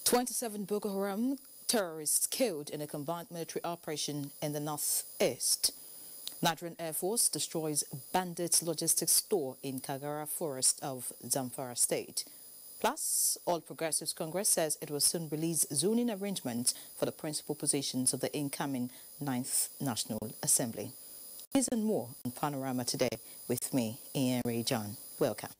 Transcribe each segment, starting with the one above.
27 Boko Haram terrorists killed in a combined military operation in the northeast. Nigerian Air Force destroys bandits' logistics store in Kagara Forest of Zamfara State. Plus, All Progressives Congress says it will soon release zoning arrangements for the principal positions of the incoming 9th National Assembly. These and more on Panorama today with me, Ian Ray John. Welcome.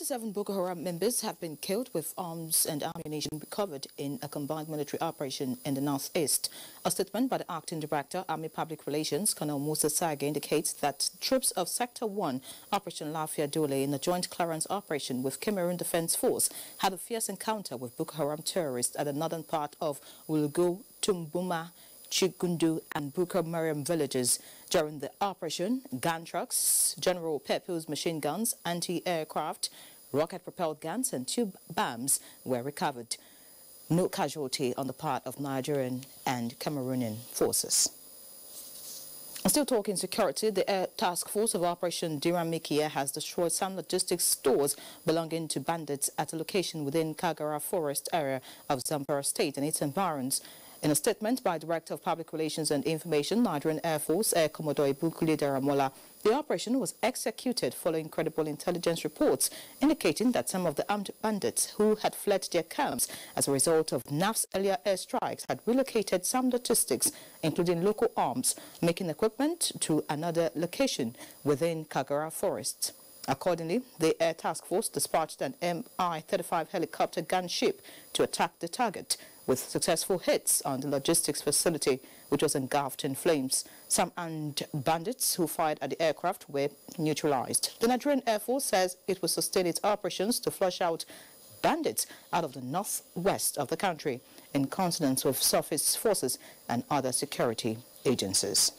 Seven Boko Haram members have been killed with arms and ammunition recovered in a combined military operation in the northeast. A statement by the Acting Director, Army Public Relations, Colonel Musa Sage, indicates that troops of Sector 1, Operation Lafia Dole, in a joint clearance operation with Cameroon Defense Force, had a fierce encounter with Boko Haram terrorists at the northern part of Wulgo, Tumbuma, Chigundu and Buka Mariam villages. During the operation, gun trucks, general purpose machine guns, anti-aircraft, rocket-propelled guns and 2 bombs were recovered. No casualty on the part of Nigerian and Cameroonian forces. Still talking security, the Air Task Force of Operation Diramikia has destroyed some logistics stores belonging to bandits at a location within Kagara Forest area of Zamfara State and its environs. In a statement by Director of Public Relations and Information, Nigerian Air Force Air Commodore Ibukuli Daramola, the operation was executed following credible intelligence reports indicating that some of the armed bandits who had fled their camps as a result of NAF's earlier airstrikes had relocated some logistics, including local arms, making equipment to another location within Kagara Forest. Accordingly, the Air Task Force dispatched an Mi-35 helicopter gunship to attack the target, with successful hits on the logistics facility, which was engulfed in flames. Some armed bandits who fired at the aircraft were neutralized. The Nigerian Air Force says it will sustain its operations to flush out bandits out of the northwest of the country, in consonance with surface forces and other security agencies.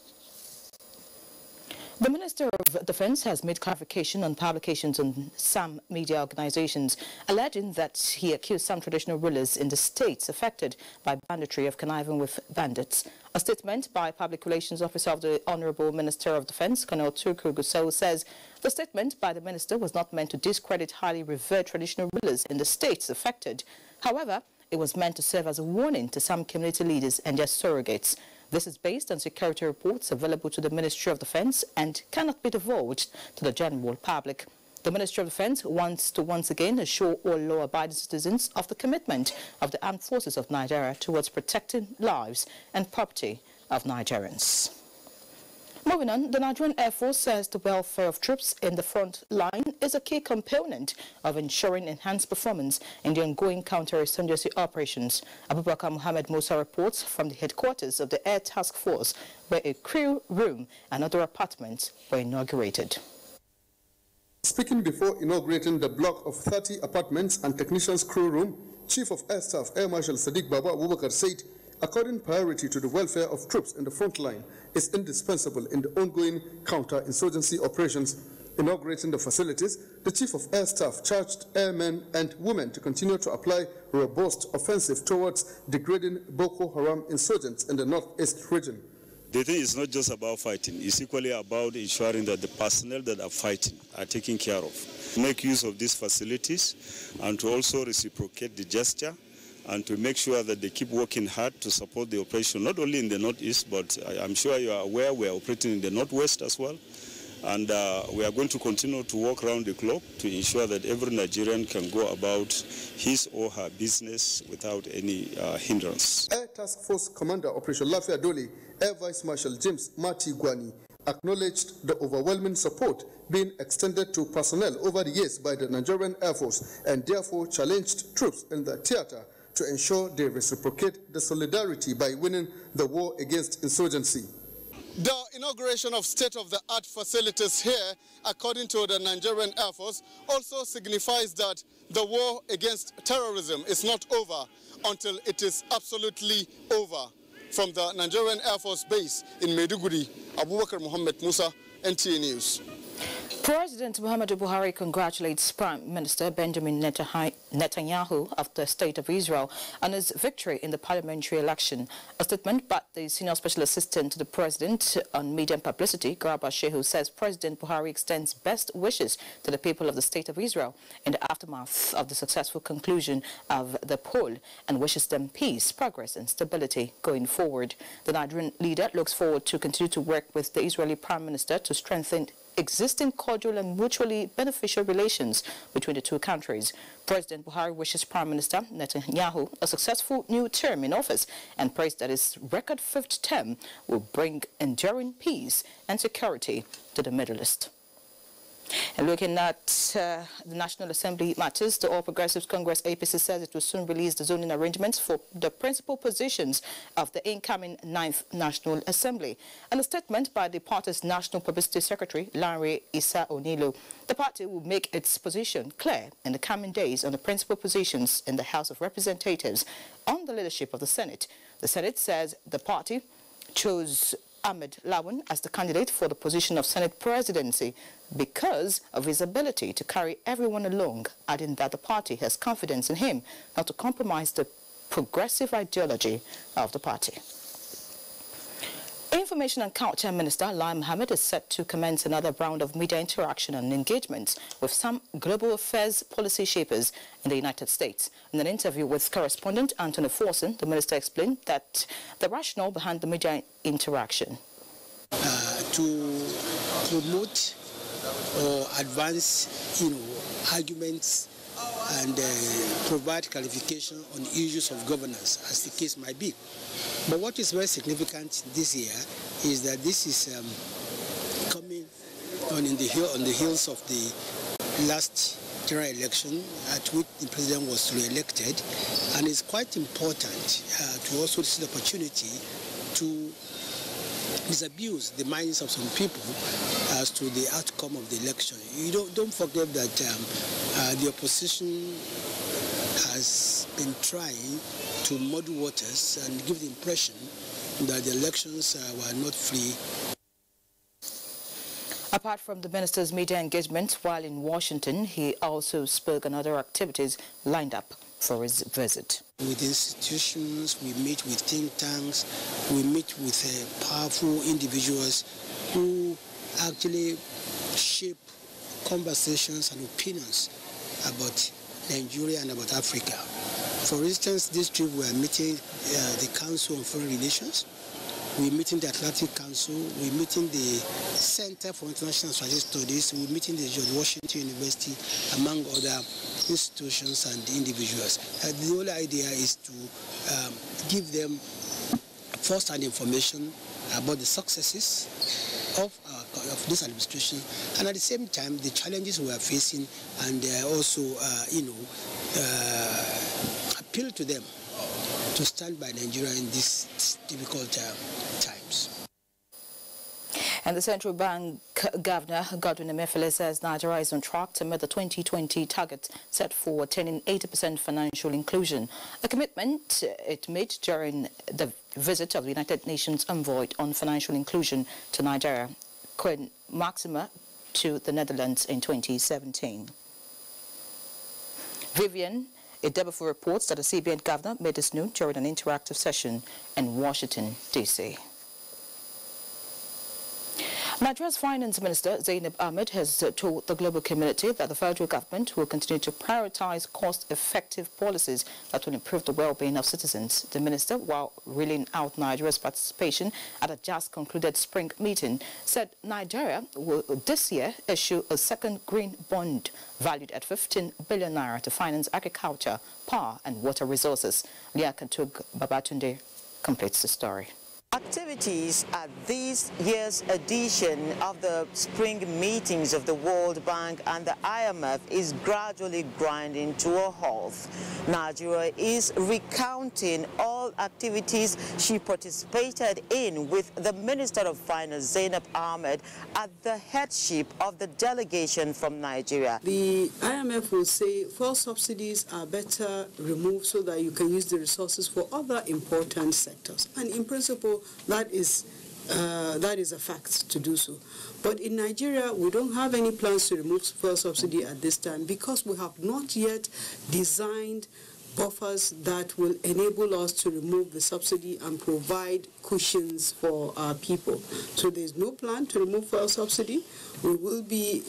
The Minister of Defense has made clarification on publications on some media organizations, alleging that he accused some traditional rulers in the states affected by banditry of conniving with bandits. A statement by Public Relations Officer of the Honorable Minister of Defense, Colonel Turku Gusau, says the statement by the minister was not meant to discredit highly revered traditional rulers in the states affected. However, it was meant to serve as a warning to some community leaders and their surrogates. This is based on security reports available to the Ministry of Defense and cannot be divulged to the general public. The Ministry of Defense wants to once again assure all law-abiding citizens of the commitment of the armed forces of Nigeria towards protecting lives and property of Nigerians. Moving on, the Nigerian Air Force says the welfare of troops in the front line is a key component of ensuring enhanced performance in the ongoing counter-insurgency operations. Abubakar Mohammed Musa reports from the headquarters of the Air Task Force, where a crew room and other apartments were inaugurated. Speaking before inaugurating the block of 30 apartments and technicians' crew room, Chief of Air Staff Air Marshal Sadiq Baba Abubakar said, according priority to the welfare of troops in the front line is indispensable in the ongoing counter-insurgency operations. Inaugurating the facilities, the Chief of Air Staff charged airmen and women to continue to apply robust offensive towards degrading Boko Haram insurgents in the northeast region. The thing is not just about fighting, it's equally about ensuring that the personnel that are fighting are taken care of. Make use of these facilities and to also reciprocate the gesture and to make sure that they keep working hard to support the operation, not only in the northeast, but I'm sure you are aware we are operating in the northwest as well. And we are going to continue to work around the clock to ensure that every Nigerian can go about his or her business without any hindrance. Air Task Force Commander Operation Lafia Dole, Air Vice Marshal James Mati Gwani, acknowledged the overwhelming support being extended to personnel over the years by the Nigerian Air Force and therefore challenged troops in the theater to ensure they reciprocate the solidarity by winning the war against insurgency. The inauguration of state-of-the-art facilities here, according to the Nigerian Air Force, also signifies that the war against terrorism is not over until it is absolutely over. From the Nigerian Air Force base in Maiduguri, Abubakar Mohammed Musa, NTA News. President Muhammadu Buhari congratulates Prime Minister Benjamin Netanyahu of the State of Israel on his victory in the parliamentary election. A statement by the Senior Special Assistant to the President on Media and Publicity, Garba Shehu, says President Buhari extends best wishes to the people of the State of Israel in the aftermath of the successful conclusion of the poll and wishes them peace, progress and stability going forward. The Nigerian leader looks forward to continue to work with the Israeli Prime Minister to strengthen existing cordial and mutually beneficial relations between the two countries. President Buhari wishes Prime Minister Netanyahu a successful new term in office and prays that his record fifth term will bring enduring peace and security to the Middle East. And looking at the National Assembly matters, the All Progressives Congress APC says it will soon release the zoning arrangements for the principal positions of the incoming 9th National Assembly. In a statement by the party's National Publicity Secretary, Larry Issa Onilu, the party will make its position clear in the coming days on the principal positions in the House of Representatives on the leadership of the Senate. The Senate says the party chose Ahmed Lawan as the candidate for the position of Senate presidency because of his ability to carry everyone along, adding that the party has confidence in him not to compromise the progressive ideology of the party. Information and Culture Minister Lai Mohammed is set to commence another round of media interaction and engagements with some global affairs policy shapers in the United States. In an interview with correspondent Anthony Forson, the minister explained that the rationale behind the media interaction. To promote or advance, arguments and provide clarification on issues of governance, as the case might be. But what is very significant this year is that this is coming on the heels of the last general election at which the president was re-elected, and it's quite important to also see the opportunity to disabuse the minds of some people as to the outcome of the election. Don't forget that the opposition has been trying to muddy waters and give the impression that the elections were not free. Apart from the minister's media engagement while in Washington, he also spoke on other activities lined up for his visit. With institutions, we meet with think tanks, we meet with powerful individuals who actually shape conversations and opinions about Nigeria and about Africa. For instance, this trip we are meeting the Council on Foreign Relations, we're meeting the Atlantic Council, we're meeting the Center for International Strategic Studies, we're meeting the George Washington University, among other institutions and individuals. The whole idea is to give them first-hand information about the successes of this administration, and at the same time the challenges we are facing, and also appeal to them to stand by Nigeria in these difficult times. And the Central Bank Governor Godwin Emefiele says Nigeria is on track to meet the 2020 target set for attaining 80% financial inclusion, a commitment it made during the visit of the United Nations Envoy on Financial Inclusion to Nigeria, Queen Maxima, to the Netherlands in 2017. Vivian Idebafo reports that the CBN governor made this note during an interactive session in Washington, D.C. Nigeria's Finance Minister Zainab Ahmed has told the global community that the federal government will continue to prioritize cost-effective policies that will improve the well-being of citizens. The minister, while reeling out Nigeria's participation at a just-concluded spring meeting, said Nigeria will this year issue a second green bond valued at 15 billion naira to finance agriculture, power and water resources. Lia Kantug Babatunde completes the story. Activities at this year's edition of the spring meetings of the World Bank and the IMF is gradually grinding to a halt. Nigeria is recounting all activities she participated in, with the Minister of Finance Zainab Ahmed at the headship of the delegation from Nigeria. The IMF will say fuel subsidies are better removed so that you can use the resources for other important sectors. And in principle, that is That is a fact to do so. But in Nigeria, we don't have any plans to remove fuel subsidy at this time because we have not yet designed buffers that will enable us to remove the subsidy and provide cushions for our people. So there's no plan to remove fuel subsidy. We will be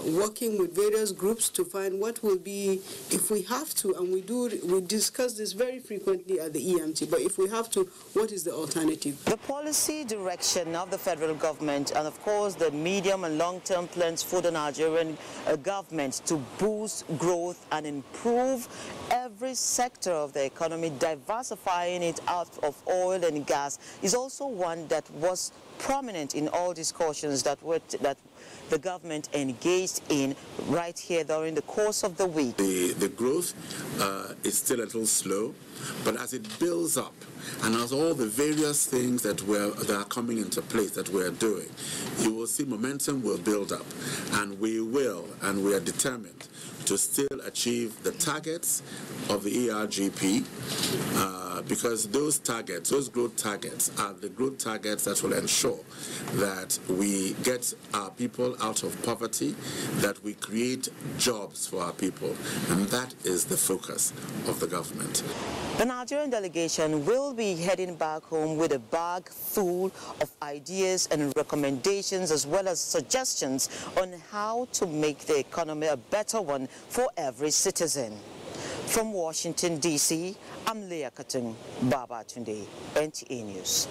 working with various groups to find what will be, if we have to, and we discuss this very frequently at the EMT, but if we have to, what is the alternative? The policy direction of the federal government and of course the medium and long-term plans for the Nigerian government to boost growth and improve every sector of the economy, diversifying it out of oil and gas, is also one that was prominent in all discussions that the government engaged in right here during the course of the week. The growth is still a little slow, but as it builds up and as all the various things that are coming into place that we're doing, you will see momentum will build up, and we are determined to still achieve the targets of the ERGP, because those growth targets are the growth targets that will ensure that we get our people out of poverty, that we create jobs for our people, and that is the focus of the government. The Nigerian delegation will be heading back home with a bag full of ideas and recommendations as well as suggestions on how to make the economy a better one for every citizen. From Washington, D.C., I'm Leah Katun, Baba Tunde, NTA News.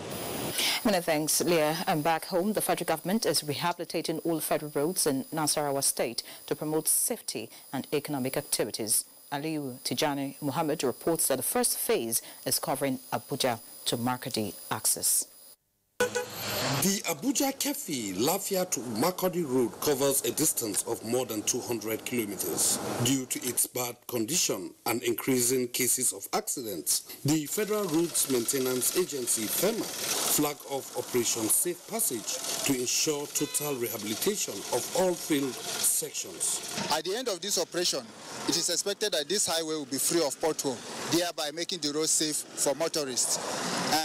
Many thanks, Leah. And back home, the federal government is rehabilitating all federal roads in Nasarawa State to promote safety and economic activities. Aliyu Tijani Muhammad reports that the first phase is covering Abuja to Makurdi access. The Abuja-Kefi Lafia to Makurdi road covers a distance of more than 200 kilometers. Due to its bad condition and increasing cases of accidents, the Federal Roads Maintenance Agency, FEMA, flagged off Operation Safe Passage to ensure total rehabilitation of all failed sections. At the end of this operation, it is expected that this highway will be free of pothole, thereby making the road safe for motorists.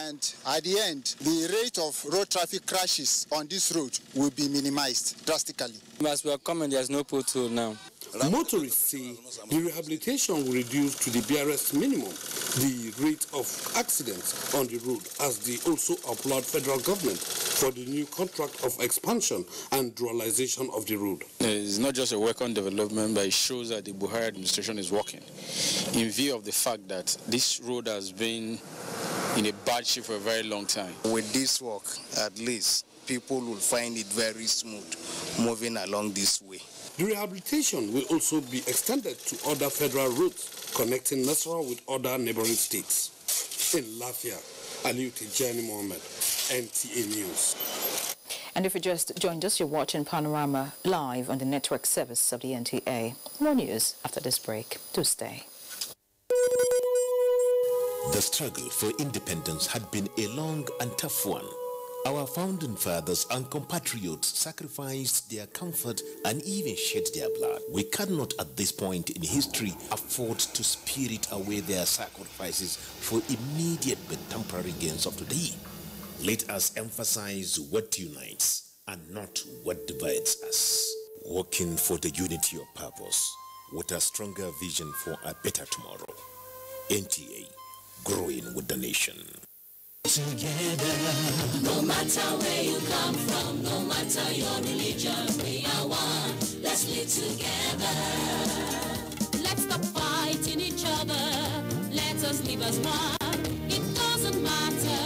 And at the end, the rate of road traffic crashes on this road will be minimized drastically. As we are coming, there's no pothole now. Motorists say the rehabilitation will reduce to the barest minimum the rate of accidents on the road, as they also applaud federal government for the new contract of expansion and dualization of the road. It's not just a welcome development, but it shows that the Buhari administration is working in view of the fact that this road has been in a bad shape for a very long time. With this work, at least people will find it very smooth moving along this way. The rehabilitation will also be extended to other federal roads connecting Nasarawa with other neighboring states. In Lafia, Aliyu Tijani Mohammed, NTA News. And if you just joined us, you're watching Panorama live on the network service of the NTA. More news after this break. Do stay. The struggle for independence had been a long and tough one. Our founding fathers and compatriots sacrificed their comfort and even shed their blood. We cannot at this point in history afford to spirit away their sacrifices for immediate but temporary gains of today. Let us emphasize what unites and not what divides us. Working for the unity of purpose with a stronger vision for a better tomorrow. NTA, growing with the nation. Together, no matter where you come from, no matter your religion, we are one. Let's live together. Let's stop fighting each other. Let us live as one. It doesn't matter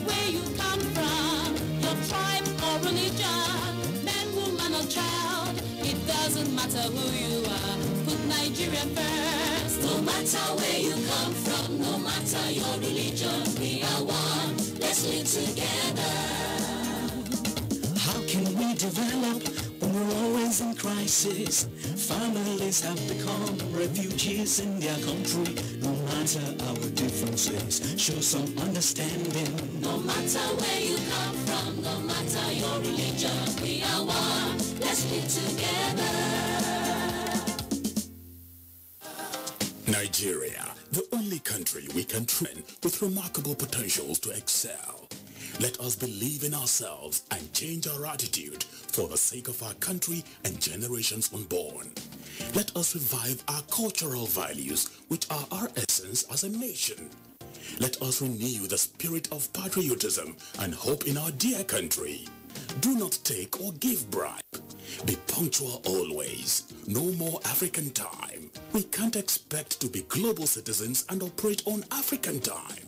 where you come from, your tribe or religion, man, woman or child. It doesn't matter who you are. Put Nigeria first. No matter where you come from, no matter your religion, we are one. Let's live together. How can we develop when we're always in crisis? Families have become refugees in their country. No matter our differences, show some understanding. No matter where you come from, no matter your religion, we are one. Let's live together. Nigeria, the only country we can train with remarkable potentials to excel. Let us believe in ourselves and change our attitude for the sake of our country and generations unborn. Let us revive our cultural values, which are our essence as a nation. Let us renew the spirit of patriotism and hope in our dear country. Do not take or give bribe. Be punctual always. No more African time. We can't expect to be global citizens and operate on African time.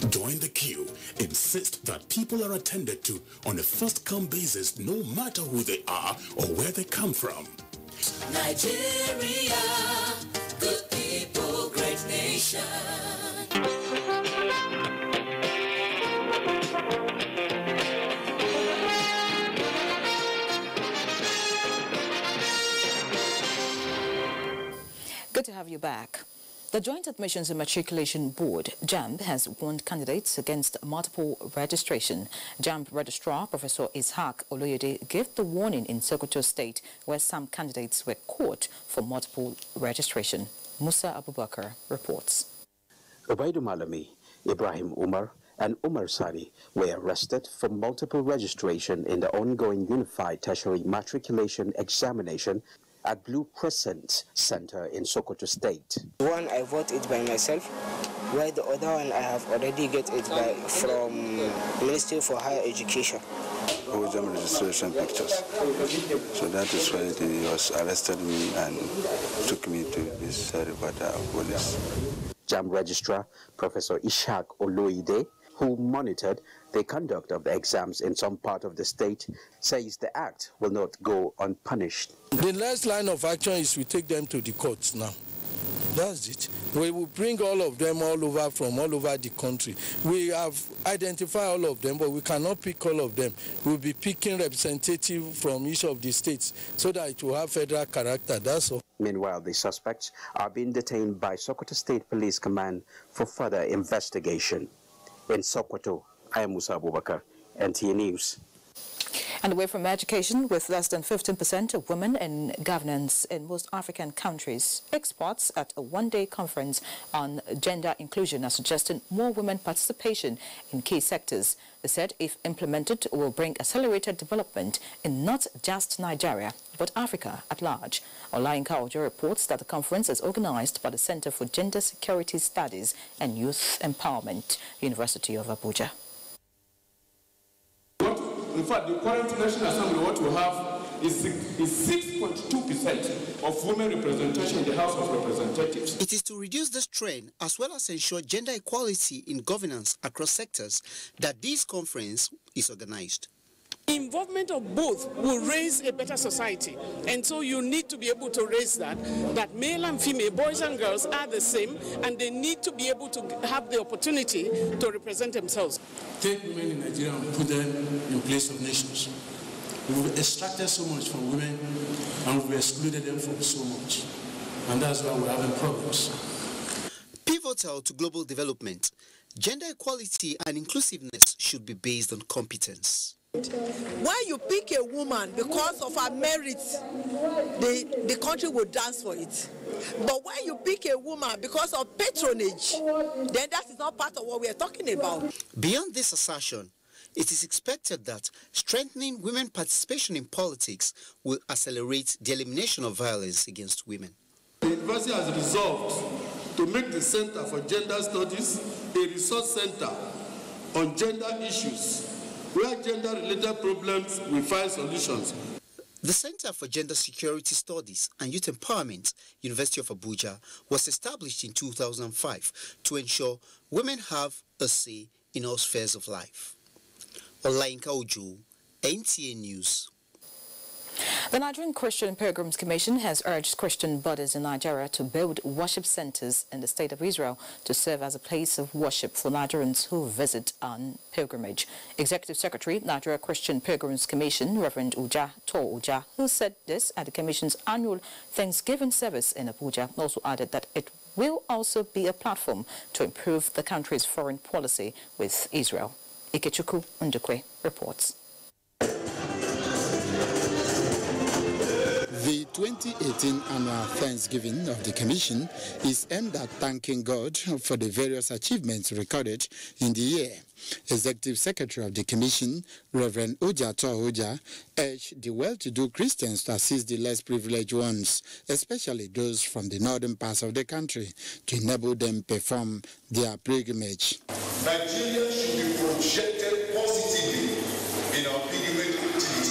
Join the queue. Insist that people are attended to on a first-come basis, no matter who they are or where they come from. Nigeria, good people, great nation. Good to have you back. The Joint Admissions and Matriculation Board, JAMB, has warned candidates against multiple registration. JAMB Registrar Professor Ishaq Oloyede gave the warning in Sokoto State, where some candidates were caught for multiple registration. Musa Abubakar reports. Ubaidu Malami, Ibrahim Umar, and Umar Sani were arrested for multiple registration in the ongoing Unified Tertiary Matriculation Examination at Blue Crescent Center in Sokoto State. One I vote it by myself, while the other one I have already get it from Ministry for Higher Education. Abuja registration pictures. So that is why they was arrested me and took me to this Rivada police. JAMB Registrar Professor Ishaq Oloyede, who monitored the conduct of the exams in some part of the state, says the act will not go unpunished. The next line of action is we take them to the courts now. That's it. We will bring all of them from all over the country. We have identified all of them, but we cannot pick all of them. We'll be picking representatives from each of the states so that it will have federal character, that's all. Meanwhile, the suspects are being detained by Sokoto State Police Command for further investigation. In Sokoto, I am Musa Abubakar, NTA News. And away from education, with less than 15% of women in governance in most African countries, experts at a one-day conference on gender inclusion are suggesting more women participation in key sectors. They said if implemented, will bring accelerated development in not just Nigeria, but Africa at large. Olayinka Ojo reports that the conference is organized by the Center for Gender Security Studies and Youth Empowerment, University of Abuja. In fact, the current National Assembly, what we have is 6.2% of women representation in the House of Representatives. It is to reduce this trend as well as ensure gender equality in governance across sectors that this conference is organized. Involvement of both will raise a better society, and so you need to be able to raise that male and female, boys and girls are the same, and they need to be able to have the opportunity to represent themselves. Take women in Nigeria and put them in place of nations. We've extracted so much from women and we've excluded them from so much, and that's why we're having problems. Pivotal to global development, gender equality and inclusiveness should be based on competence. When you pick a woman because of her merits, the country will dance for it. But when you pick a woman because of patronage, then that is not part of what we are talking about. Beyond this assertion, it is expected that strengthening women participation in politics will accelerate the elimination of violence against women. The university has resolved to make the Center for Gender Studies a resource center on gender issues, where gender-related problems will find solutions. The Center for Gender Security Studies and Youth Empowerment, University of Abuja, was established in 2005 to ensure women have a say in all spheres of life. Olayinka Ojo, NTA News. The Nigerian Christian Pilgrims Commission has urged Christian bodies in Nigeria to build worship centers in the state of Israel to serve as a place of worship for Nigerians who visit on pilgrimage. Executive Secretary, Nigeria Christian Pilgrims Commission, Reverend Uja Uja, who said this at the Commission's annual Thanksgiving service in Abuja, also added that it will also be a platform to improve the country's foreign policy with Israel. Ikechukwu Ndukwe reports. The 2018 annual Thanksgiving of the Commission is aimed at thanking God for the various achievements recorded in the year. Executive Secretary of the Commission, Reverend Oja, urged the well-to-do Christians to assist the less privileged ones, especially those from the northern parts of the country, to enable them perform their pilgrimage. Nigeria should be projected positively in our pilgrimage activity.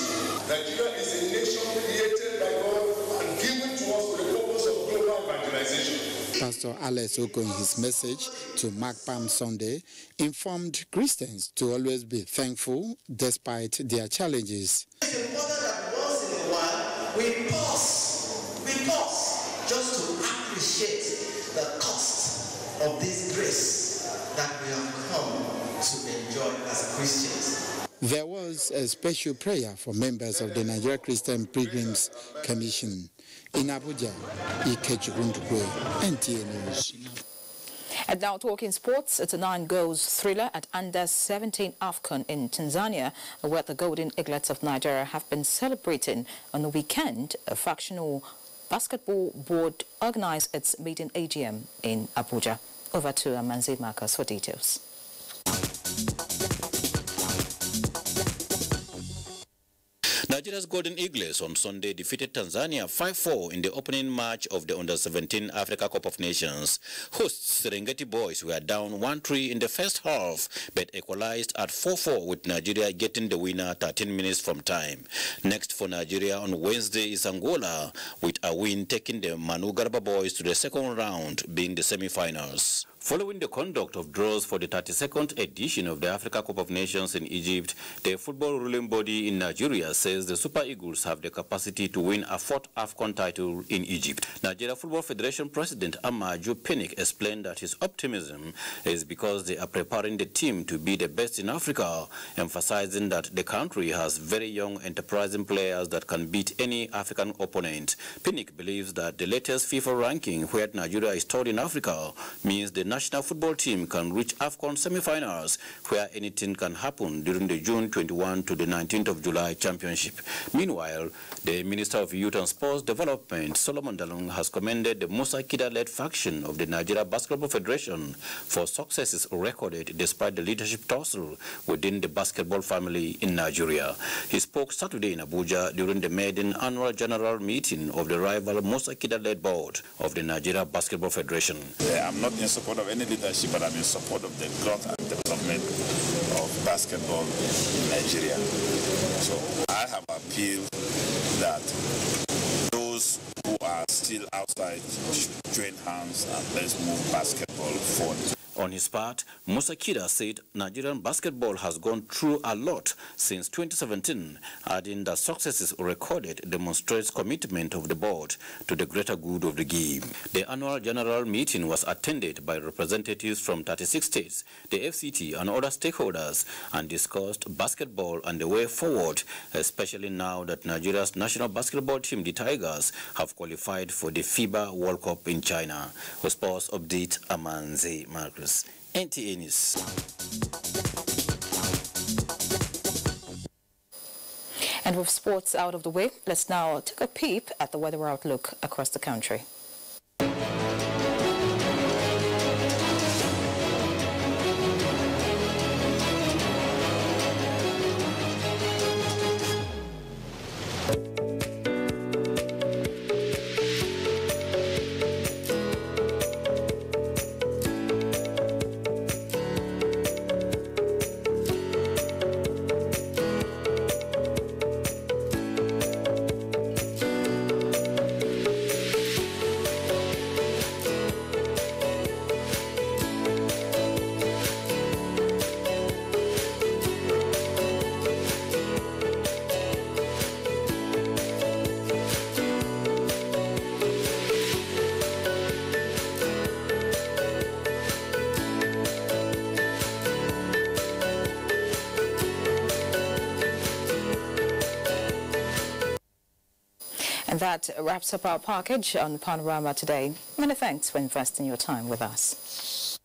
Nigeria is a nation created by God and given to us for the purpose of global evangelization. Pastor Alex Oko, in his message to Mark Palm Sunday, informed Christians to always be thankful despite their challenges. It's important that once in a while we pause just to appreciate the cost of this grace that we have come to enjoy as Christians. There was a special prayer for members of the Nigeria Christian Pilgrims Commission. In Abuja, NTA News. And now talking sports, it's a 9-goals thriller at Under 17 AFCON in Tanzania, where the Golden Eaglets of Nigeria have been celebrating on the weekend. A fractional basketball board organized its meeting AGM in Abuja. Over to Amanzi Marcus for details. Nigeria's Golden Eagles on Sunday defeated Tanzania 5-4 in the opening match of the Under-17 Africa Cup of Nations. Hosts Serengeti Boys were down 1-3 in the first half, but equalized at 4-4 with Nigeria getting the winner 13 minutes from time. Next for Nigeria on Wednesday is Angola, with a win taking the Manu Garba Boys to the second round, being the semi-finals. Following the conduct of draws for the 32nd edition of the Africa Cup of Nations in Egypt, the football ruling body in Nigeria says the Super Eagles have the capacity to win a fourth AFCON title in Egypt. Nigeria Football Federation President Amaju Pinnick explained that his optimism is because they are preparing the team to be the best in Africa, emphasizing that the country has very young, enterprising players that can beat any African opponent. Pinnick believes that the latest FIFA ranking, where Nigeria is third in Africa, means the national football team can reach AFCON semi-finals, where anything can happen during the June 21 to the 19th of July championship. Meanwhile, the Minister of Youth and Sports Development, Solomon Dalung, has commended the Musa Kida-led faction of the Nigeria Basketball Federation for successes recorded despite the leadership tussle within the basketball family in Nigeria. He spoke Saturday in Abuja during the maiden annual general meeting of the rival Musa Kida-led board of the Nigeria Basketball Federation. I'm not in support of any leadership, but I'm in support of the growth and development of basketball in Nigeria. So I have appealed that those who are still outside should join hands and let's move basketball forward. On his part, Musa Kida said Nigerian basketball has gone through a lot since 2017, adding that successes recorded demonstrates commitment of the board to the greater good of the game. The annual general meeting was attended by representatives from 36 states, the FCT and other stakeholders, and discussed basketball and the way forward, especially now that Nigeria's national basketball team, the Tigers, have qualified for the FIBA World Cup in China. For Sports Update, Amanze Marcus. NTA News. And with sports out of the way, let's now take a peep at the weather outlook across the country. And that wraps up our package on Panorama today. Many thanks for investing your time with us.